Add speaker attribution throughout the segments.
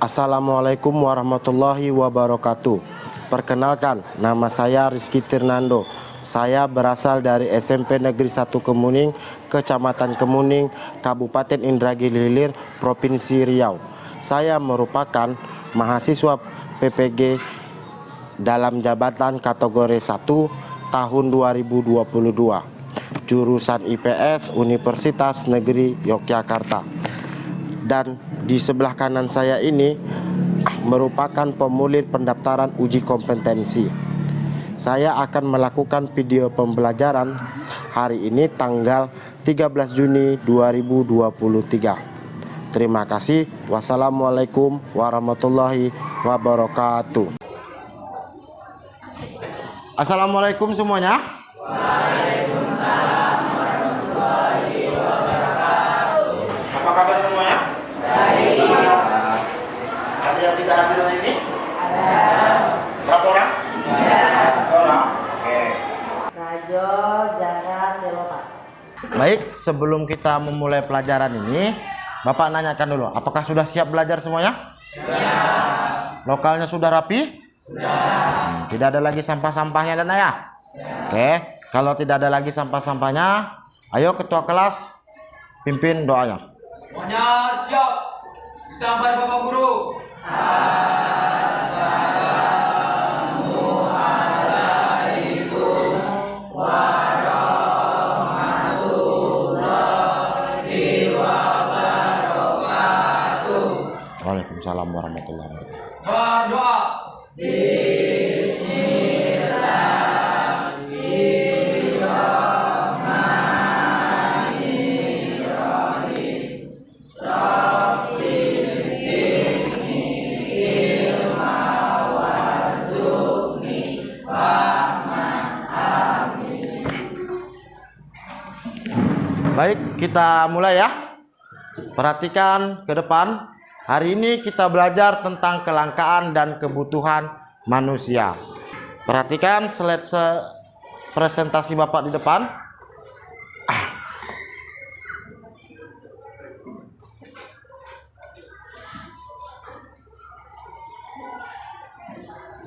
Speaker 1: Assalamualaikum warahmatullahi wabarakatuh. Perkenalkan, nama saya Rizky Tirnando. Saya berasal dari SMP Negeri 1 Kemuning, Kecamatan Kemuning, Kabupaten Indragiri Hilir, Provinsi Riau. Saya merupakan mahasiswa PPG dalam jabatan kategori 1 tahun 2022, jurusan IPS Universitas Negeri Yogyakarta. Dan di sebelah kanan saya ini merupakan pemulir pendaftaran uji kompetensi. Saya akan melakukan video pembelajaran hari ini tanggal 13 Juni 2023. Terima kasih. Wassalamualaikum warahmatullahi wabarakatuh. Assalamualaikum semuanya.
Speaker 2: Waalaikumsalam warahmatullahi wabarakatuh.
Speaker 1: Apa kabar semuanya?
Speaker 2: Baik.
Speaker 1: Ada yang tidak hadir hari ini?
Speaker 2: Ada.
Speaker 1: Berapa orang?
Speaker 2: 3
Speaker 1: orang. Oke.
Speaker 2: Rajo Jara Seloka.
Speaker 1: Baik, sebelum kita memulai pelajaran ini, Bapak nanyakan dulu, apakah sudah siap belajar semuanya? Siap. Lokalnya sudah rapi? Sudah. Tidak ada lagi sampah-sampahnya dan ayah? Oke, kalau tidak ada lagi sampah-sampahnya, ayo ketua kelas pimpin doanya.
Speaker 3: Semuanya siap. Disampai Bapak Guru. Assalamualaikum warahmatullahi wabarakatuh.
Speaker 1: Waalaikumsalam warahmatullahi wabarakatuh.
Speaker 3: Berdoa.
Speaker 1: Baik, kita mulai ya. Perhatikan ke depan. Hari ini kita belajar tentang kelangkaan dan kebutuhan manusia. Perhatikan slide presentasi Bapak di depan.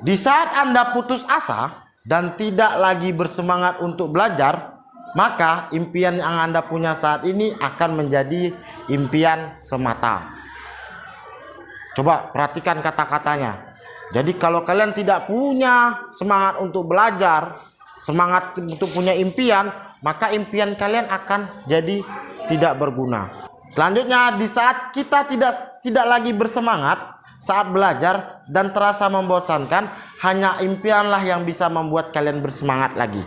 Speaker 1: Di saat Anda putus asa dan tidak lagi bersemangat untuk belajar, maka impian yang Anda punya saat ini akan menjadi impian semata. Coba perhatikan kata-katanya. Jadi kalau kalian tidak punya semangat untuk belajar, semangat untuk punya impian, maka impian kalian akan jadi tidak berguna. Selanjutnya, di saat kita tidak lagi bersemangat saat belajar dan terasa membosankan, hanya impianlah yang bisa membuat kalian bersemangat lagi.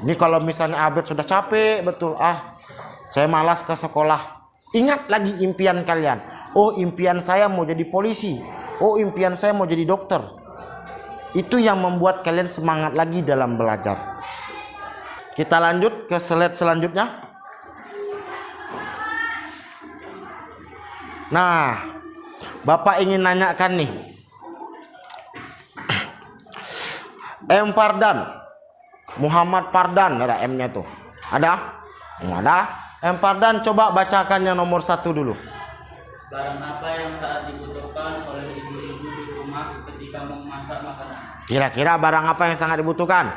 Speaker 1: Ini kalau misalnya Abed sudah capek betul, saya malas ke sekolah. Ingat lagi impian kalian. Oh, impian saya mau jadi polisi. Oh, impian saya mau jadi dokter. Itu yang membuat kalian semangat lagi dalam belajar. Kita lanjut ke slide selanjutnya. Nah, Bapak ingin nanyakan nih. M. Fardan, Muhammad Fardan, ada M-nya tuh. Ada? Ada. M. Fardan, coba bacakan yang nomor 1 dulu.
Speaker 4: Barang apa yang saat dibutuhkan oleh ibu-ibu di rumah ketika memasak makanan?
Speaker 1: Kira-kira barang apa yang sangat dibutuhkan?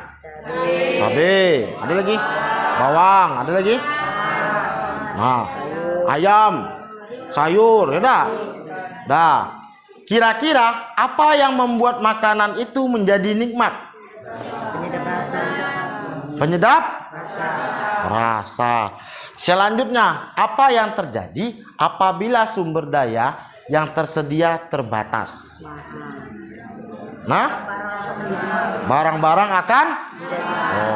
Speaker 1: Cabai. Ada lagi? Bawang. Ada lagi? Nah, ayam, sayur, ya dah. Dah. Kira-kira apa yang membuat makanan itu menjadi nikmat?
Speaker 2: Penyedap rasa.
Speaker 1: Penyedap rasa. Selanjutnya, apa yang terjadi apabila sumber daya yang tersedia terbatas? Nah, barang-barang akan?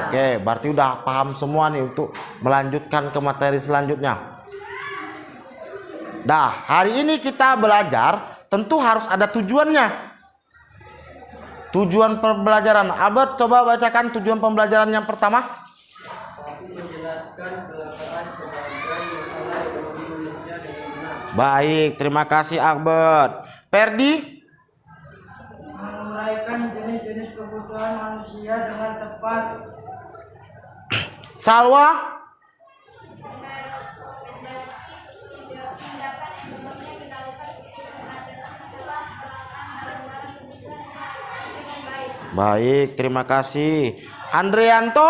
Speaker 1: Oke, berarti udah paham semua nih untuk melanjutkan ke materi selanjutnya. Dah, hari ini kita belajar tentu harus ada tujuannya. Tujuan pembelajaran. Albert, coba bacakan tujuan pembelajaran yang pertama.
Speaker 4: Menjelaskan kelangkaan sebagai masalah ekonomi Indonesia dengan benar.
Speaker 1: Baik, terima kasih Albert. Ferdi?
Speaker 5: Menguraikan jenis-jenis kebutuhan manusia dengan tepat.
Speaker 1: Salwa? Baik, terima kasih. Andrianto?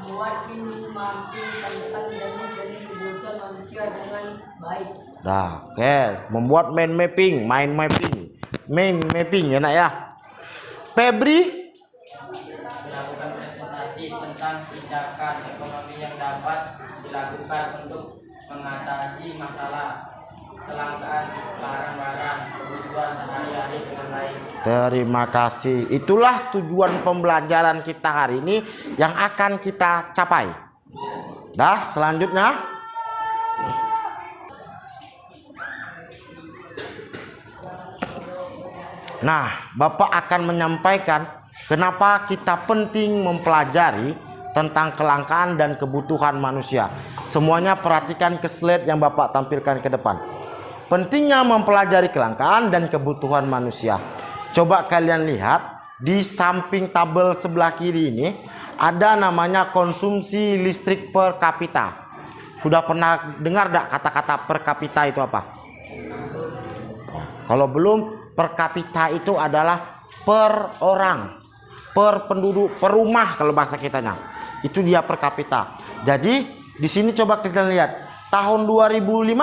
Speaker 2: Membuat mampu tentang jenis-jenis kebutuhan manusia dengan baik.
Speaker 1: Dah, oke. Membuat mind mapping ya nak ya. Febri?
Speaker 4: Melakukan presentasi tentang tindakan ekonomi yang dapat dilakukan untuk mengatasi masalah kelangkaan barang-barang kebutuhan sehari-hari dengan baik.
Speaker 1: Terima kasih. Itulah tujuan pembelajaran kita hari ini yang akan kita capai. Dah, selanjutnya. Nah, Bapak akan menyampaikan kenapa kita penting mempelajari tentang kelangkaan dan kebutuhan manusia. Semuanya perhatikan ke slide yang Bapak tampilkan ke depan. Pentingnya mempelajari kelangkaan dan kebutuhan manusia. Coba kalian lihat di samping tabel sebelah kiri ini ada namanya konsumsi listrik per kapita. Sudah pernah dengar enggak kata-kata per kapita itu apa? Kalau belum, per kapita itu adalah per orang, per penduduk, per rumah kalau bahasa kitanya. Itu dia per kapita. Jadi di sini coba kita lihat tahun 2015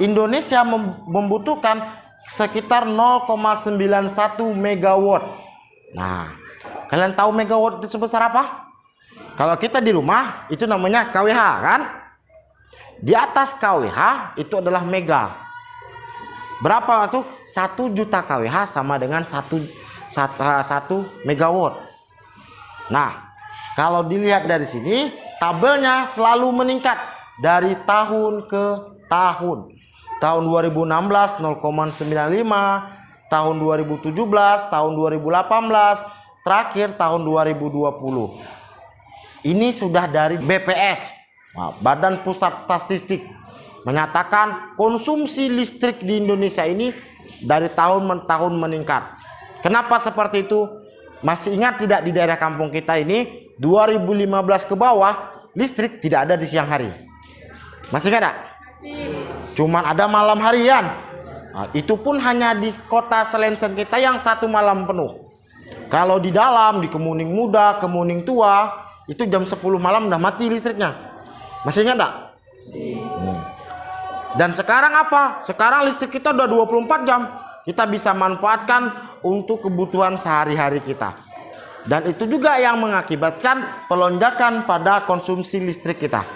Speaker 1: Indonesia membutuhkan sekitar 0,91 megawatt. Nah, kalian tahu megawatt itu sebesar apa? Kalau kita di rumah itu namanya kWh kan? Di atas kWh itu adalah mega. Berapa itu? 1 juta kWh sama dengan 1 megawatt. Nah, kalau dilihat dari sini tabelnya selalu meningkat dari tahun ke tahun. Tahun 2016 0,95, tahun 2017, tahun 2018, terakhir tahun 2020. Ini sudah dari BPS, Badan Pusat Statistik, menyatakan konsumsi listrik di Indonesia ini dari tahun ke tahun meningkat. Kenapa seperti itu? Masih ingat tidak di daerah kampung kita ini 2015 ke bawah listrik tidak ada di siang hari? Masih ingat tak? Cuman ada malam harian. Nah, itu pun hanya di kota Selensen kita yang 1 malam penuh. Kalau di dalam, di Kemuning Muda, Kemuning Tua, itu jam 10 malam udah mati listriknya. Masih ingat tak? Dan sekarang apa? Sekarang listrik kita udah 24 jam. Kita bisa manfaatkan untuk kebutuhan sehari-hari kita. Dan itu juga yang mengakibatkan pelonjakan pada konsumsi listrik kita.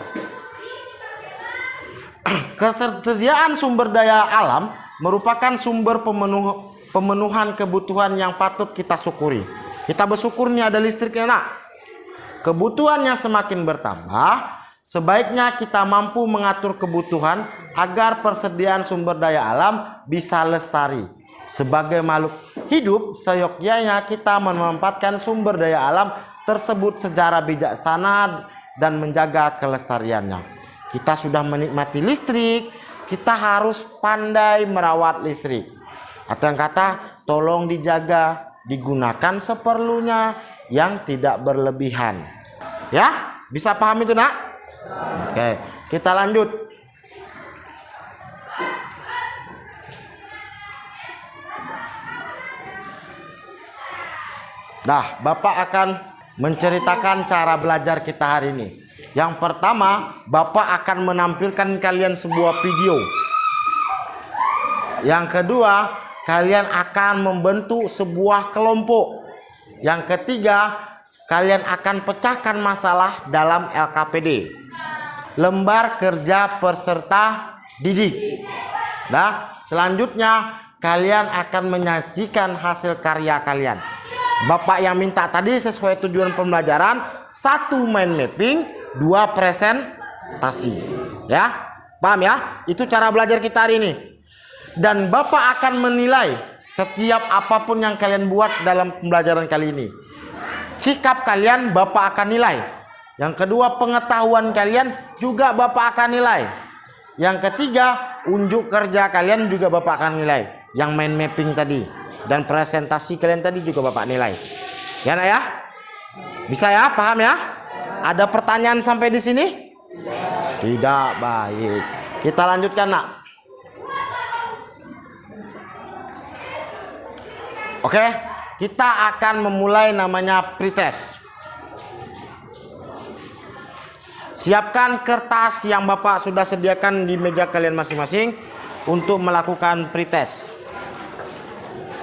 Speaker 1: Ketersediaan sumber daya alam merupakan sumber pemenuhan kebutuhan yang patut kita syukuri. Kita bersyukur nih ada listriknya nak. Kebutuhannya semakin bertambah, sebaiknya kita mampu mengatur kebutuhan agar persediaan sumber daya alam bisa lestari. Sebagai makhluk hidup, seyogyanya kita memanfaatkan sumber daya alam tersebut secara bijaksana dan menjaga kelestariannya. Kita sudah menikmati listrik, kita harus pandai merawat listrik. Atau yang kata, tolong dijaga, digunakan seperlunya yang tidak berlebihan. Ya, bisa paham itu nak? Oke, kita lanjut. Nah, Bapak akan menceritakan cara belajar kita hari ini. Yang pertama, Bapak akan menampilkan kalian sebuah video. Yang kedua, kalian akan membentuk sebuah kelompok. Yang ketiga, kalian akan pecahkan masalah dalam LKPD, lembar kerja peserta didik. Nah, selanjutnya kalian akan menyaksikan hasil karya kalian. Bapak yang minta tadi sesuai tujuan pembelajaran, 1 mind mapping, 2 presentasi. Ya, paham ya? Itu cara belajar kita hari ini. Dan Bapak akan menilai setiap apapun yang kalian buat dalam pembelajaran kali ini. Sikap kalian Bapak akan nilai. Yang kedua, pengetahuan kalian juga Bapak akan nilai. Yang ketiga, unjuk kerja kalian juga Bapak akan nilai. Yang mind mapping tadi dan presentasi kalian tadi juga Bapak nilai. Ya nak ya? Bisa ya? Paham ya? Ada pertanyaan sampai di sini? Tidak. Baik. Kita lanjutkan nak. Oke. kita akan memulai namanya pretest. Siapkan kertas yang Bapak sudah sediakan di meja kalian masing-masing untuk melakukan pretest.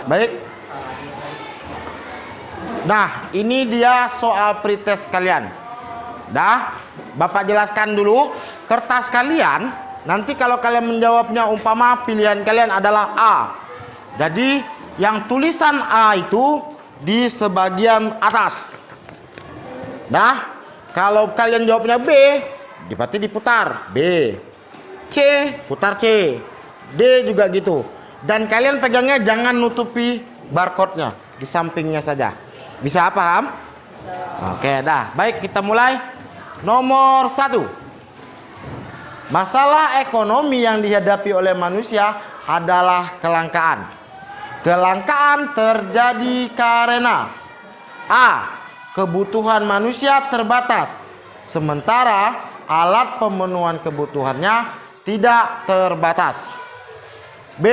Speaker 1: Baik. Nah, ini dia soal pretest kalian. Dah, Bapak jelaskan dulu. Kertas kalian, nanti kalau kalian menjawabnya umpama pilihan kalian adalah A. Jadi, yang tulisan A itu di sebagian atas. Dah. Kalau kalian jawabnya B, berarti diputar B. C, putar C. D juga gitu. Dan kalian pegangnya jangan nutupi barcode-nya, di sampingnya saja. Bisa paham? Oke, dah. Baik, kita mulai. Nomor 1. Masalah ekonomi yang dihadapi oleh manusia adalah kelangkaan. Kelangkaan terjadi karena A. Kebutuhan manusia terbatas, sementara alat pemenuhan kebutuhannya tidak terbatas. B.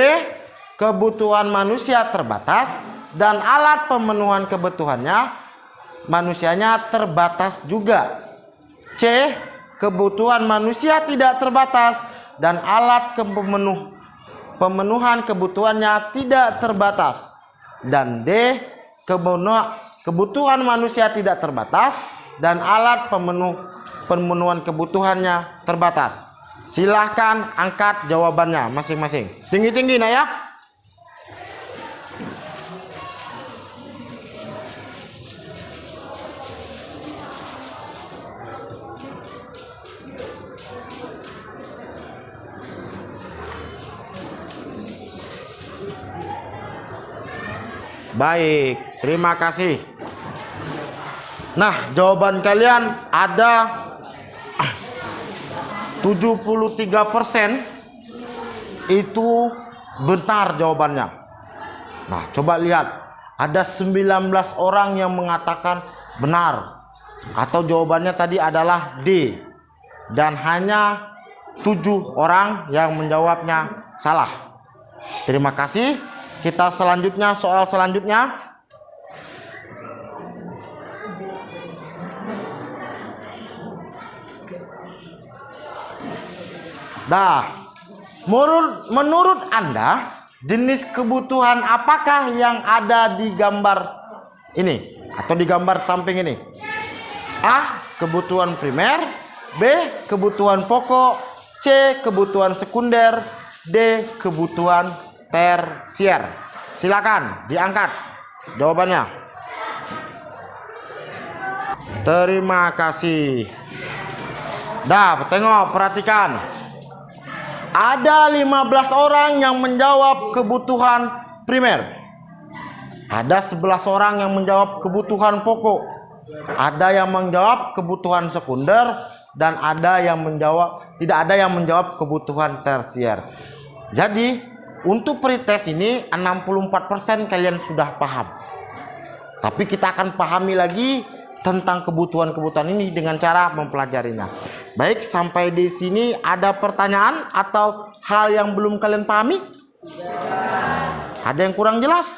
Speaker 1: Kebutuhan manusia terbatas dan alat pemenuhan kebutuhannya manusianya terbatas juga. C. Kebutuhan manusia tidak terbatas dan alat pemenuhan kebutuhannya tidak terbatas. Dan D. Kebutuhan manusia tidak terbatas dan alat pemenuhan kebutuhannya terbatas. Silahkan angkat jawabannya masing-masing. Tinggi-tinggi nak ya. Baik, terima kasih. Nah, jawaban kalian ada 73% itu benar jawabannya. Nah, coba lihat. Ada 19 orang yang mengatakan benar. Atau jawabannya tadi adalah D. Dan hanya 7 orang yang menjawabnya salah. Terima kasih. Kita selanjutnya, soal selanjutnya. Dah, menurut Anda, jenis kebutuhan apakah yang ada di gambar ini atau di gambar samping ini? A. Kebutuhan primer. B. Kebutuhan pokok. C. Kebutuhan sekunder. D. Kebutuhan tersier. Silakan diangkat jawabannya. Terima kasih. Dah, tengok, perhatikan. Ada 15 orang yang menjawab kebutuhan primer. Ada 11 orang yang menjawab kebutuhan pokok. Ada yang menjawab kebutuhan sekunder dan tidak ada yang menjawab kebutuhan tersier. Jadi, untuk pretest ini 64% kalian sudah paham. Tapi kita akan pahami lagi tentang kebutuhan-kebutuhan ini dengan cara mempelajarinya. Baik, sampai di sini ada pertanyaan atau hal yang belum kalian pahami? Ada yang kurang jelas?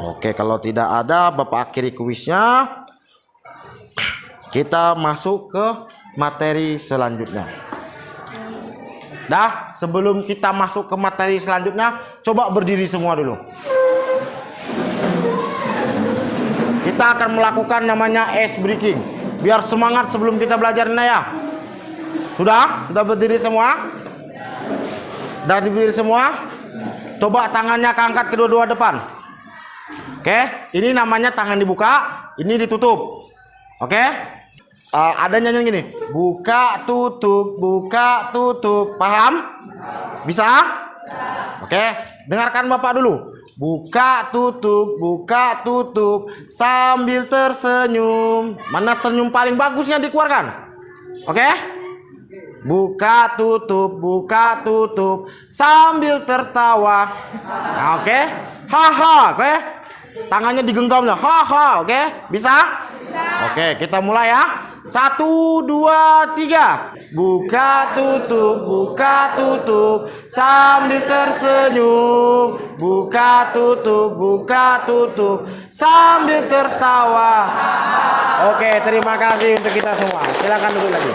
Speaker 1: Oke, kalau tidak ada, Bapak akhiri kuisnya. Kita masuk ke materi selanjutnya. Dah, sebelum kita masuk ke materi selanjutnya, coba berdiri semua dulu. Kita akan melakukan namanya ice breaking. Biar semangat sebelum kita belajar ini ya. Sudah? Sudah berdiri semua? Sudah berdiri semua? Coba tangannya angkat kedua-dua depan. Oke, ini namanya tangan dibuka, ini ditutup. Oke? Ada nyanyian gini. Buka, tutup. Paham? Bisa? Oke, dengarkan Bapak dulu. Buka, tutup, sambil tersenyum. Mana tersenyum paling bagusnya dikeluarkan? Oke? Buka, tutup, sambil tertawa. Nah, oke? Haha, oke? Tangannya digenggam lah. Haha, oke? Bisa? Oke, kita mulai ya. 1, 2, 3. Buka tutup sambil tersenyum. Buka tutup sambil tertawa. Oke, terima kasih untuk kita semua. Silakan duduk lagi.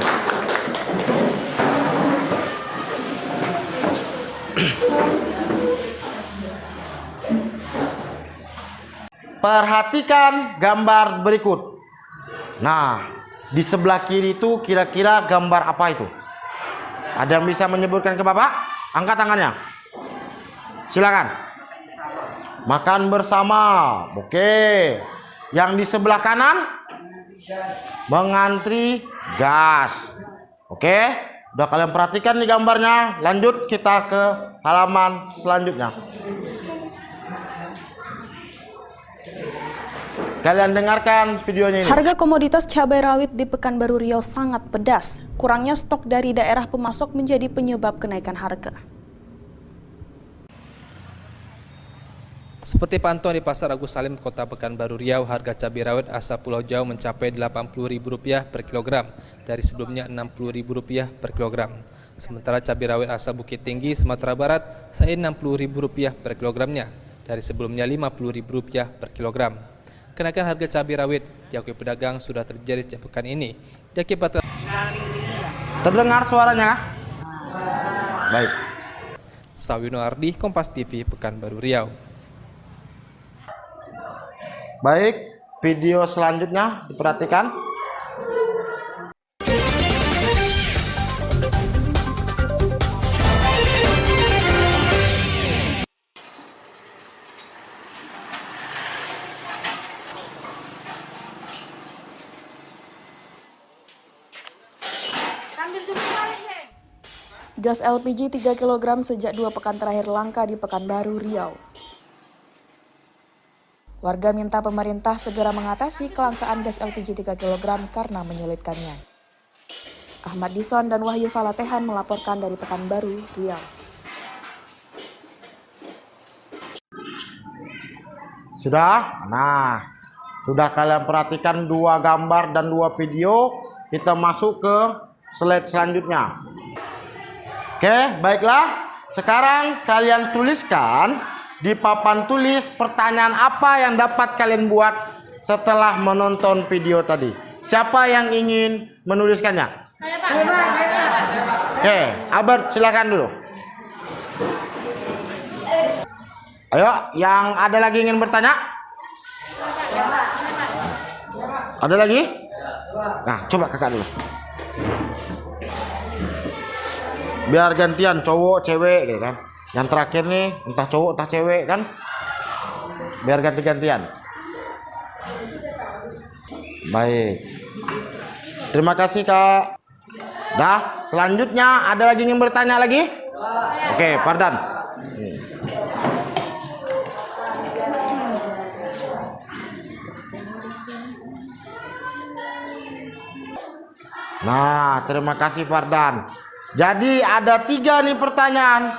Speaker 1: Perhatikan gambar berikut. Nah, di sebelah kiri itu kira-kira gambar apa itu? Ada yang bisa menyebutkan ke Bapak? Angkat tangannya. Silakan. Makan bersama. Oke. Yang di sebelah kanan? Mengantri gas. Oke. Udah kalian perhatikan nih gambarnya. Lanjut kita ke halaman selanjutnya. Kalian dengarkan videonya ini.
Speaker 6: Harga komoditas cabai rawit di Pekanbaru Riau sangat pedas. Kurangnya stok dari daerah pemasok menjadi penyebab kenaikan harga.
Speaker 7: Seperti pantauan di Pasar Agus Salim, Kota Pekanbaru Riau, harga cabai rawit asal Pulau Jawa mencapai Rp80.000 per kilogram dari sebelumnya Rp60.000 per kilogram. Sementara cabai rawit asal Bukit Tinggi, Sumatera Barat, saat ini Rp60.000 per kilogramnya dari sebelumnya Rp50.000 per kilogram. Kenaikan harga cabai rawit diakui pedagang sudah terjadi setiap pekan ini. Diakibatkan
Speaker 1: Terdengar suaranya? Baik.
Speaker 7: Sawino Ardi, Kompas TV, Pekanbaru Riau.
Speaker 1: Baik, video selanjutnya diperhatikan.
Speaker 6: Gas LPG 3 kg sejak 2 pekan terakhir langka di Pekanbaru Riau. Warga minta pemerintah segera mengatasi kelangkaan gas LPG 3 kg karena menyulitkannya. Ahmad Dison dan Wahyu Falatehan melaporkan dari Pekanbaru Riau.
Speaker 1: Sudah? Nah, sudah kalian perhatikan 2 gambar dan 2 video. Kita masuk ke slide selanjutnya. Oke, baiklah. Sekarang kalian tuliskan di papan tulis pertanyaan apa yang dapat kalian buat setelah menonton video tadi. Siapa yang ingin menuliskannya? Oke, Albert silakan dulu. Ayo, yang ada lagi ingin bertanya? Ada lagi? Nah, coba kakak dulu. Biar gantian cowok cewek gitu kan. Yang terakhir nih entah cowok entah cewek kan. Biar ganti-gantian. Baik. Terima kasih Kak. Dah, selanjutnya ada lagi yang bertanya lagi? Oke, Fardan. Nah, terima kasih Fardan. Jadi ada 3 nih pertanyaan.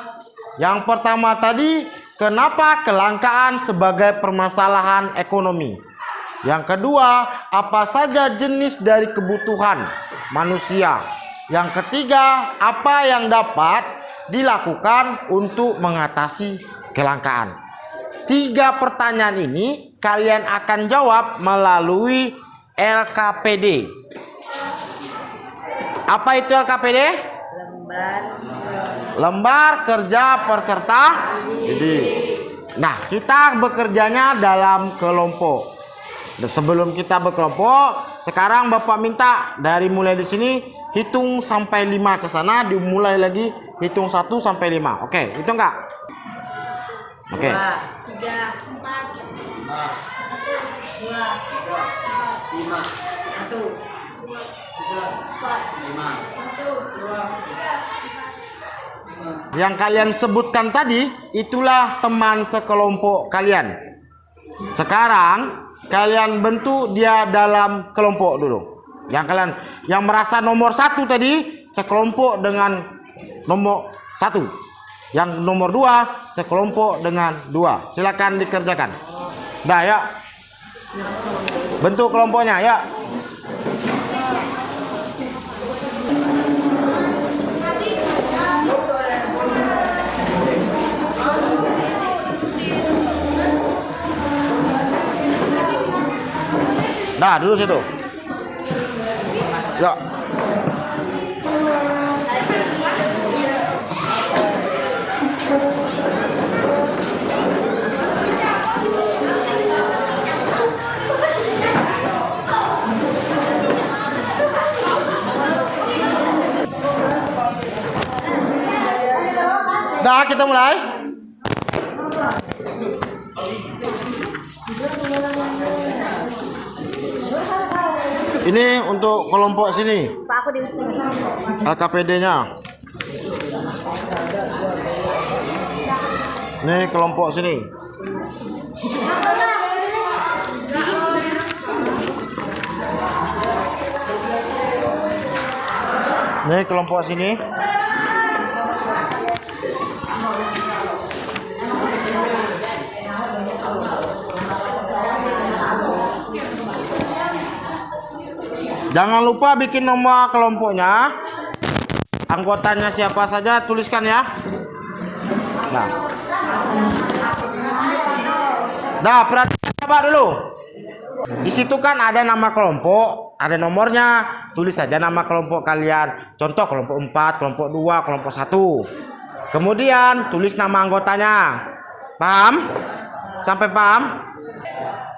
Speaker 1: Yang pertama tadi, kenapa kelangkaan sebagai permasalahan ekonomi? Yang kedua, apa saja jenis dari kebutuhan manusia? Yang ketiga, apa yang dapat dilakukan untuk mengatasi kelangkaan? 3 pertanyaan ini kalian akan jawab melalui LKPD. Apa itu LKPD? Lembar kerja peserta didik. Nah, kita bekerjanya dalam kelompok. Sebelum kita berkelompok, sekarang Bapak minta dari mulai di sini hitung sampai 5 ke sana, dimulai lagi hitung 1 sampai 5. Oke, hitung Kak. Oke.
Speaker 2: 3, 4, 2, 5, 1, 1.
Speaker 1: Yang kalian sebutkan tadi itulah teman sekelompok kalian. Sekarang kalian bentuk dia dalam kelompok dulu. Yang merasa nomor 1 tadi sekelompok dengan nomor 1. Yang nomor 2 sekelompok dengan 2. Silakan dikerjakan. Dah ya. Bentuk kelompoknya ya. Nah, duduk situ. Ya. Dah, kita mulai. Ini untuk kelompok sini.
Speaker 2: Pak, aku diusir.
Speaker 1: LKPD-nya. Ini kelompok sini. Ini kelompok sini. Jangan lupa bikin nomor kelompoknya. Anggotanya siapa saja tuliskan ya. Nah, perhatikan coba dulu. Di situ kan ada nama kelompok, ada nomornya. Tulis saja nama kelompok kalian. Contoh kelompok 4, kelompok 2, kelompok 1. Kemudian tulis nama anggotanya. Paham? Sampai paham?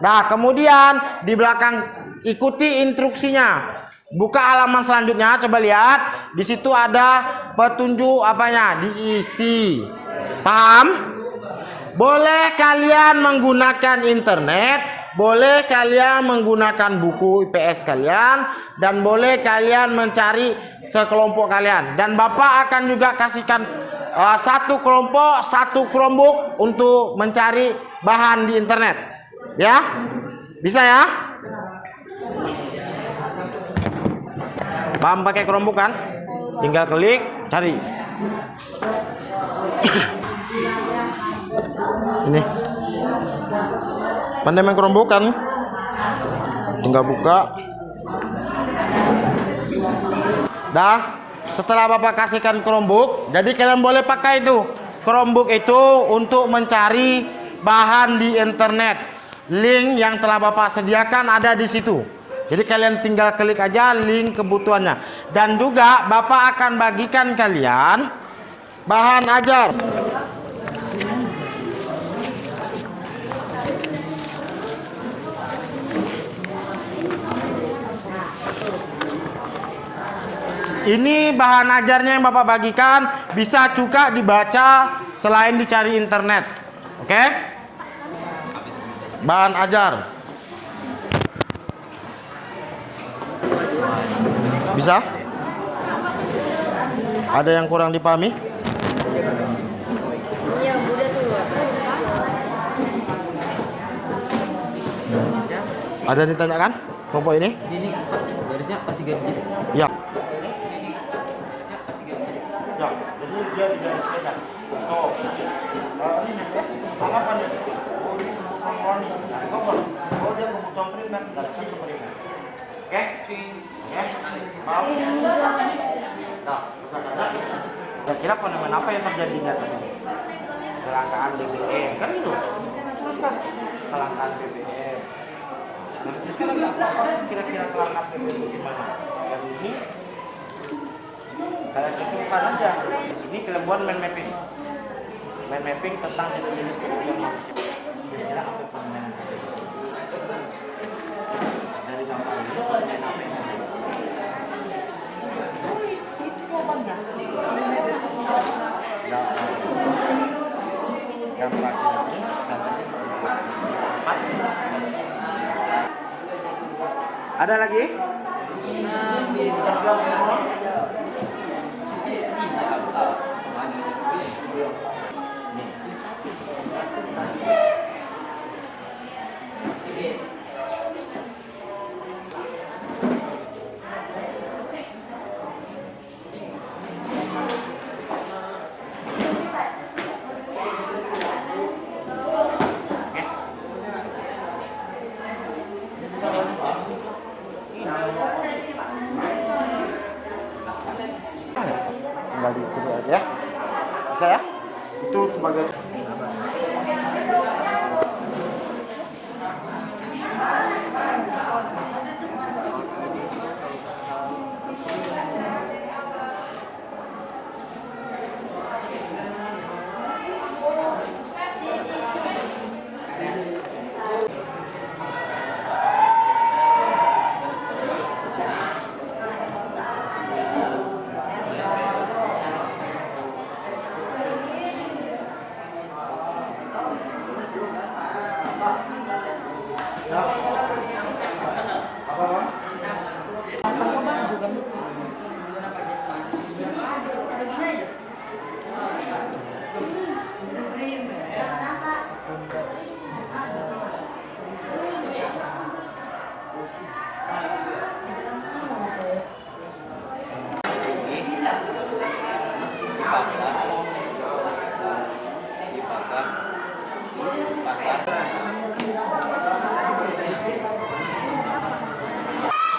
Speaker 1: Nah, kemudian di belakang ikuti instruksinya. Buka halaman selanjutnya, coba lihat. Di situ ada petunjuk apanya, diisi. Paham? Boleh kalian menggunakan internet, boleh kalian menggunakan buku IPS kalian, dan boleh kalian mencari sekelompok kalian. Dan Bapak akan juga kasihkan satu kelompok, satu Chromebook untuk mencari bahan di internet. Ya? Bisa ya? Paham pakai Chromebook kan? Tinggal klik, cari. Ini. Pandai main Chromebook kan? Tinggal buka. Dah, setelah Bapak kasihkan Chromebook, jadi kalian boleh pakai itu. Chromebook itu untuk mencari bahan di internet. Link yang telah Bapak sediakan ada di situ. Jadi kalian tinggal klik aja link kebutuhannya. Dan juga Bapak akan bagikan kalian bahan ajar. Ini bahan ajarnya yang Bapak bagikan, bisa juga dibaca selain dicari internet. Oke? Bahan ajar. Bisa? Ada yang kurang dipahami?
Speaker 2: Iya, udah tuh.
Speaker 1: Ada yang ditanyakan kelompok ini?
Speaker 3: Ini garisnya kasih garis.
Speaker 1: Ya. Ya, jadi dia di garis saja. Oh, ini salah kan? Oh, dia kebutuhan primer, garisnya ke primer. Oke? Oke? Maaf. Nah, kira-kira fenomena apa yang terjadinya tadi? Kelangkaan BBM, kan itu? Teruskan. Kelangkaan BBM. Nah, sekarang kira-kira kelangkaan BBM gimana? Dan ini kalian cocokkan aja. Di sini kalian buat mind mapping. Mind mapping tentang jenis kebutuhan manusia. Kira-kira apa fenomena? Dari gambar ini fenomena apa yang terjadi? Yang terakhir ini ada lagi?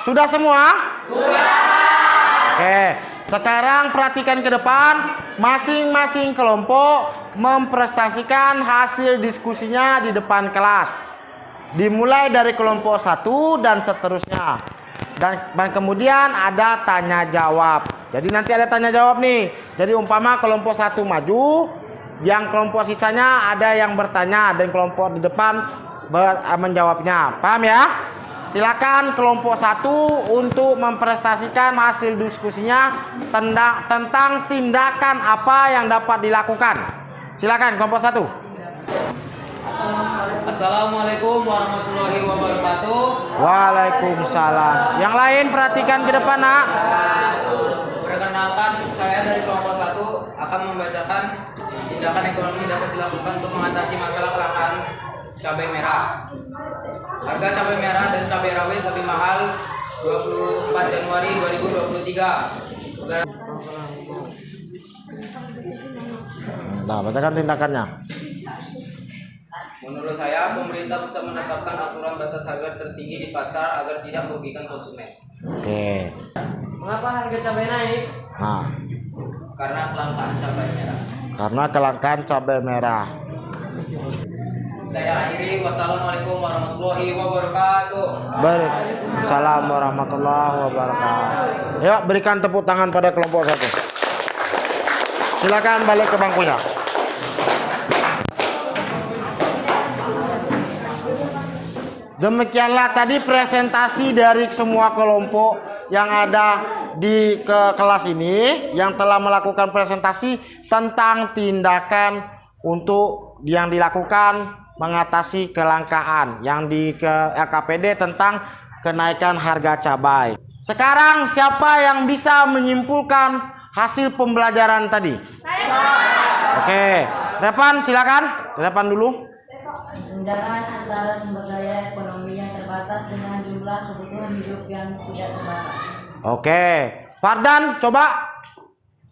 Speaker 1: Sudah semua? Sudah. Oke, sekarang perhatikan ke depan. Masing-masing kelompok mempresentasikan hasil diskusinya di depan kelas. Dimulai dari kelompok 1 dan seterusnya. Dan kemudian ada tanya jawab. Jadi nanti ada tanya jawab nih. Jadi umpama kelompok 1 maju, yang kelompok sisanya ada yang bertanya dan kelompok di depan menjawabnya. Paham ya? Silakan kelompok 1 untuk mempresentasikan hasil diskusinya tentang tindakan apa yang dapat dilakukan. Silakan kelompok 1.
Speaker 3: Assalamualaikum warahmatullahi wabarakatuh.
Speaker 1: Waalaikumsalam. Yang lain perhatikan ke depan, nak.
Speaker 3: Perkenalkan, saya dari kelompok 1 akan membacakan tindakan ekonomi dapat dilakukan untuk mengatasi masalah kelangkaan cabai merah. Harga cabai merah dan cabai rawit lebih mahal 24 Januari 2023.
Speaker 1: Nah, bacakan tindakannya.
Speaker 3: Menurut saya, pemerintah bisa menetapkan aturan batas harga tertinggi di pasar agar tidak merugikan konsumen.
Speaker 1: Oke.
Speaker 2: Mengapa harga cabai naik?
Speaker 1: Nah,
Speaker 3: Karena kelangkaan cabai merah.
Speaker 1: karena kelangkaan cabai merah.
Speaker 3: Saya akhiri. Wassalamualaikum warahmatullahi wabarakatuh.
Speaker 1: Waalaikumsalam warahmatullahi wabarakatuh. Ya, berikan tepuk tangan pada kelompok 1. Silakan balik ke bangkunya. Demikianlah tadi presentasi dari semua kelompok yang ada di kelas ini yang telah melakukan presentasi tentang tindakan untuk yang dilakukan mengatasi kelangkaan yang di LKPD tentang kenaikan harga cabai. Sekarang siapa yang bisa menyimpulkan hasil pembelajaran tadi? Oke, Repan silakan. Repan dulu.
Speaker 2: Kesenjangan antara sumber daya ekonomi yang terbatas dengan jumlah kebutuhan hidup yang tidak terbatas.
Speaker 1: Oke, Fardan coba.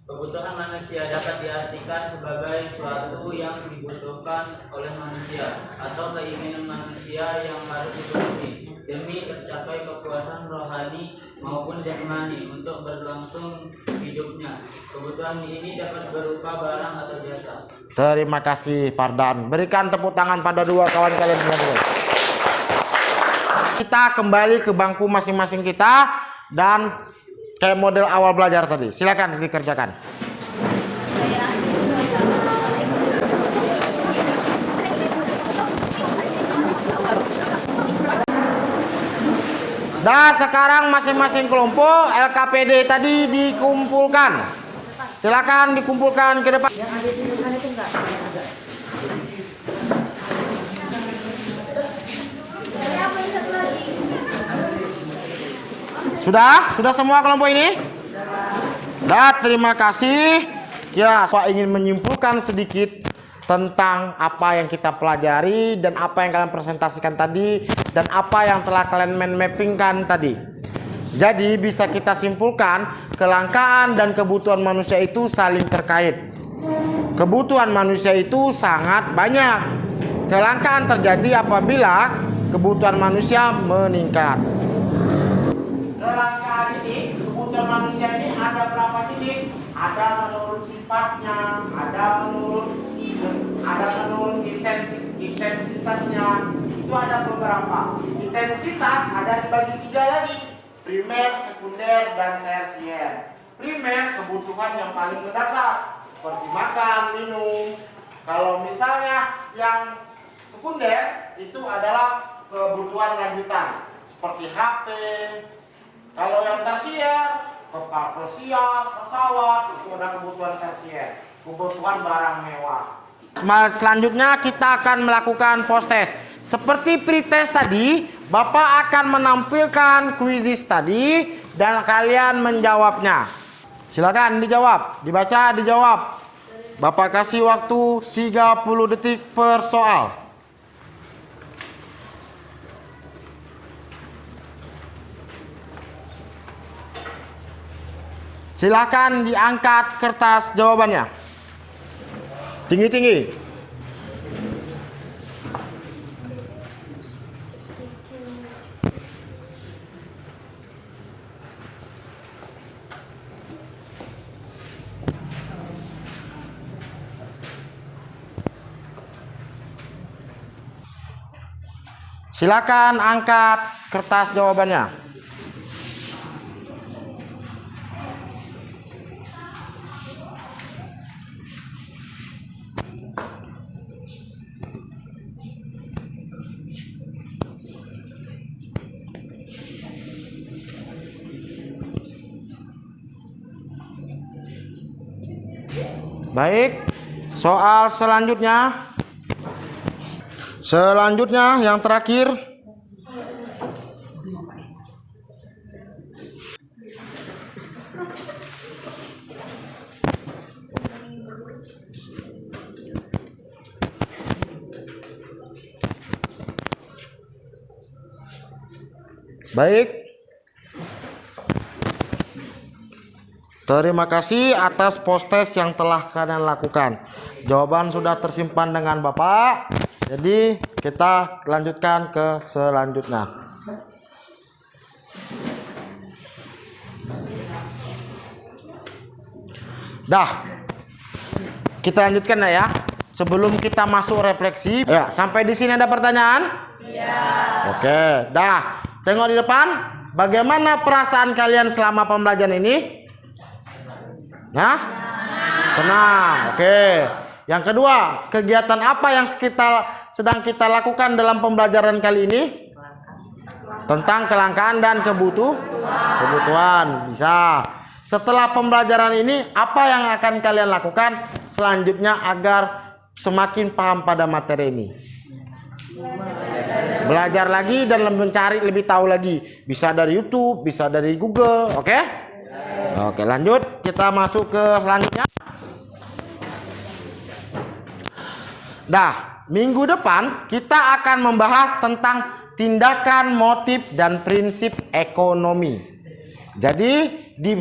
Speaker 4: Kebutuhan manusia dapat diartikan sebagai suatu yang dibutuhkan oleh manusia atau keinginan manusia yang harus dipenuhi demi tercapai kepuasan rohani maupun jasmani untuk berlangsung hidupnya. Kebutuhan ini dapat berupa barang atau jasa.
Speaker 1: Terima kasih Fardan. Berikan tepuk tangan pada dua kawan kalian semua. Kita kembali ke bangku masing-masing kita dan kayak model awal belajar tadi. Silakan dikerjakan. Dan sekarang masing-masing kelompok LKPD tadi dikumpulkan. Silakan dikumpulkan ke depan.
Speaker 2: Yang ada di depan itu enggak?
Speaker 1: Sudah semua kelompok ini? Dah, terima kasih. Ya, saya ingin menyimpulkan sedikit tentang apa yang kita pelajari dan apa yang kalian presentasikan tadi dan apa yang telah kalian mappingkan tadi. Jadi bisa kita simpulkan kelangkaan dan kebutuhan manusia itu saling terkait. Kebutuhan manusia itu sangat banyak. Kelangkaan terjadi apabila kebutuhan manusia meningkat. Kelangkaan ini, kebutuhan manusia ini ada berapa jenis? Ada menurut sifatnya, ada menurut intensitasnya. Itu ada beberapa. Intensitas ada dibagi 3 lagi. Primer, sekunder, dan tersier. Primer kebutuhan yang paling mendasar seperti makan, minum. Kalau misalnya yang sekunder itu adalah kebutuhan lanjutan seperti HP. Kalau yang tersier, kapal pesiar, pesawat, itu ada kebutuhan tersier, kebutuhan barang mewah. Selanjutnya kita akan melakukan post test. Seperti pretest tadi, Bapak akan menampilkan kuisis tadi dan kalian menjawabnya. Silakan dijawab, dibaca, dijawab. Bapak kasih waktu 30 detik per soal. Silakan diangkat kertas jawabannya. Tinggi-tinggi. Silakan angkat kertas jawabannya. Baik, soal selanjutnya. Selanjutnya yang terakhir. Baik. Terima kasih atas post-test yang telah kalian lakukan. Jawaban sudah tersimpan dengan Bapak. Jadi kita lanjutkan ke selanjutnya. Dah. Kita lanjutkan ya. Sebelum kita masuk refleksi, ya, sampai di sini ada pertanyaan? Iya. Oke, dah. Tengok di depan. Bagaimana perasaan kalian selama pembelajaran ini? Nah, senang. Oke. Yang kedua, kegiatan apa yang sedang kita lakukan dalam pembelajaran kali ini? Tentang kelangkaan dan kebutuhan. Bisa. Setelah pembelajaran ini, apa yang akan kalian lakukan selanjutnya agar semakin paham pada materi ini? Belajar lagi dan mencari lebih tahu lagi. Bisa dari YouTube, bisa dari Google. Oke? Oke, lanjut. Kita masuk ke selanjutnya. Dah, minggu depan kita akan membahas tentang tindakan, motif, dan prinsip ekonomi. Jadi di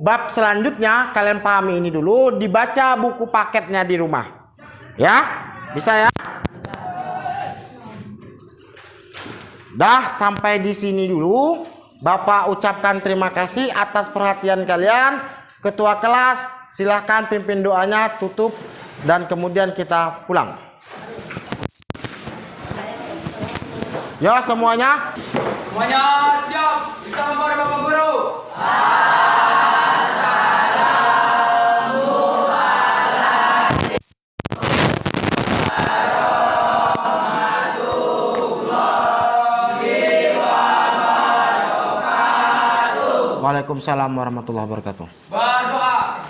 Speaker 1: bab selanjutnya kalian pahami ini dulu, dibaca buku paketnya di rumah. Ya? Bisa ya? Dah, sampai di sini dulu. Bapak ucapkan terima kasih atas perhatian kalian. Ketua kelas, silahkan pimpin doanya, tutup, dan kemudian kita pulang. Ya, semuanya.
Speaker 3: Semuanya siap. Bisa membawa Bapak Guru.
Speaker 1: Waalaikumsalam warahmatullahi wabarakatuh.
Speaker 3: Berdoa.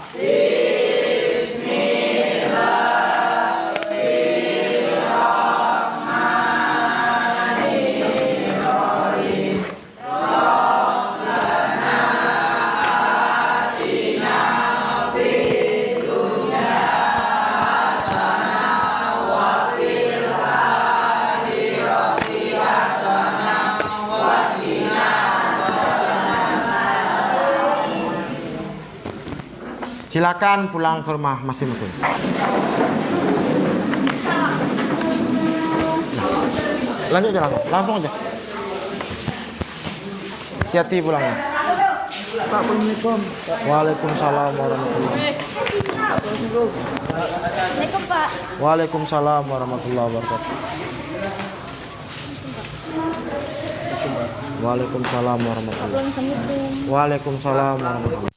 Speaker 1: Silakan pulang ke rumah masing-masing. Lanjut aja langsung aja. Hati-hati pulangnya.
Speaker 5: Assalamualaikum.
Speaker 1: Waalaikumsalam warahmatullahi wabarakatuh. Waalaikumsalam warahmatullahi wabarakatuh. Waalaikumsalam warahmatullahi wabarakatuh. Waalaikumsalam warahmatullahi wabarakatuh.